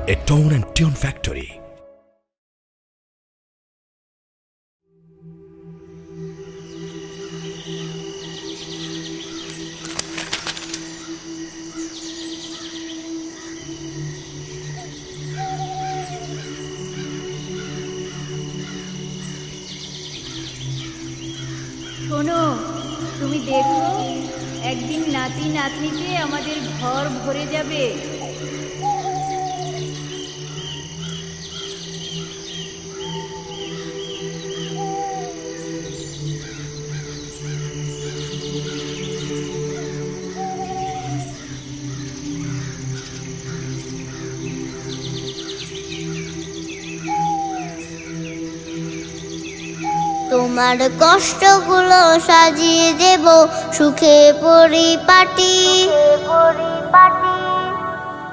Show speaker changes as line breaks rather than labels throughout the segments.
a tone and tune factory.
শোনো, তুমি দেখো, একদিন নাতি নাতনিতে আমাদের ঘর ভরে যাবে।
তোমার কষ্টগুলো সাজিয়ে দেব সুখে পরিপাটি।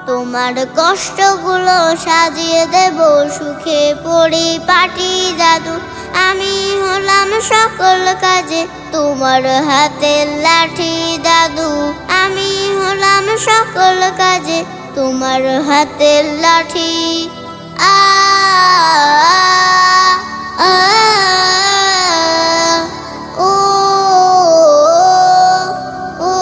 তোমার কষ্টগুলো সাজিয়ে দেব সুখে পরিপাটি। দাদু আমি হলাম সকল কাজে তোমার হাতের লাঠি। দাদু আমি হলাম সকল কাজে তোমার হাতের লাঠি। আ আ ও ও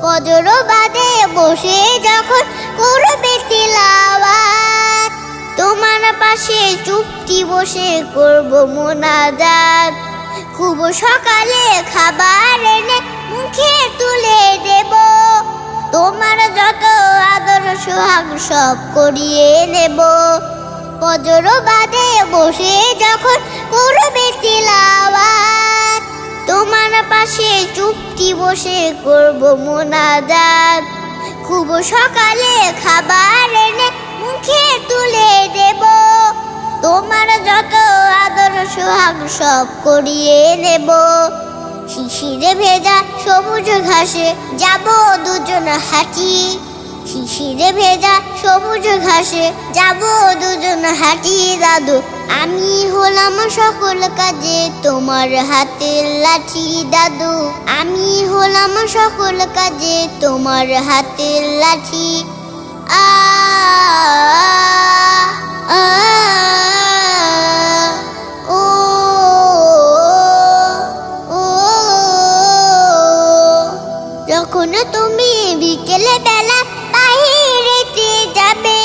ফজর বাদে বসে যখন করবে তিলাওয়াত, তোমার পাশে চুপটি বসে করব মোনাজাত। খুব সকালে খাবার এনে মুখে তুলে দেব, তোমার যত আদর সোহাগ সব করিয়ে নেব। ফজর বাদে বসে যখন করবে তিলাওয়াত, তোমার পাশে চুপটি বসে করব মোনাজাত। খুব সকালে খাবার এনে মুখে তুলে দেব, তোমার যত আদর সোহাগ সব করিয়ে নেব। শিশিরে ভেজা সবুজ ঘাসে যাব দুজন হাঁটি। শিশিরে ভেজা সবুজ ঘাসে যাব দুজন হাঁটি। দাদু আমি হলাম সকল কাজে তোমার হাতের লাঠি। দাদু আমি হলাম সকল কাজে তোমার হাতের লাঠি। আ আ ও ও যখন তুমি বিকেলে বেলা বাহিরেতে যাবে,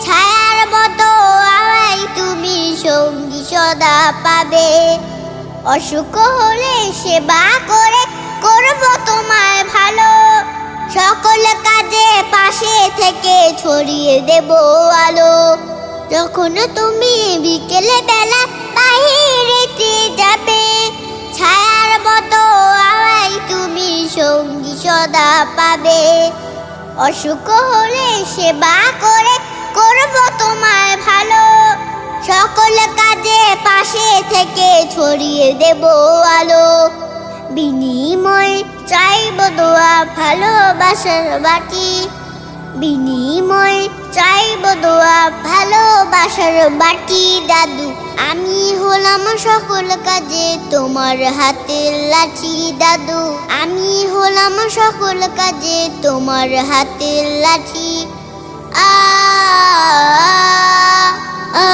ছায়ার মতো আমায় তুমি সঙ্গী সদা পাবে। অসুখ হলে সেবা করে করব তোমায় ভালো, সকল কাজে পাশে থেকে ছড়িয়ে দেব আলো। যখন তুমি বিকেলে বেলা বাহিরেতে যাবে, ছায়ার মতো আমায় তুমি সঙ্গী সদা পাবে। অসুখ হলে সেবা করে করব তোমায় ভালো, সকল কাজে পাশে থেকে ছড়িয়ে দেব আলো। বিনিময় চাইব দোয়া ভালোবাসার বাটি। বিনিময় চাইব দোয়া ভালোবাসার বাটি। দাদু আমি হলাম সকল কাজে তোমার হাতের লাঠি। দাদু আমি হলাম সকল কাজে তোমার হাতের লাঠি। আ আ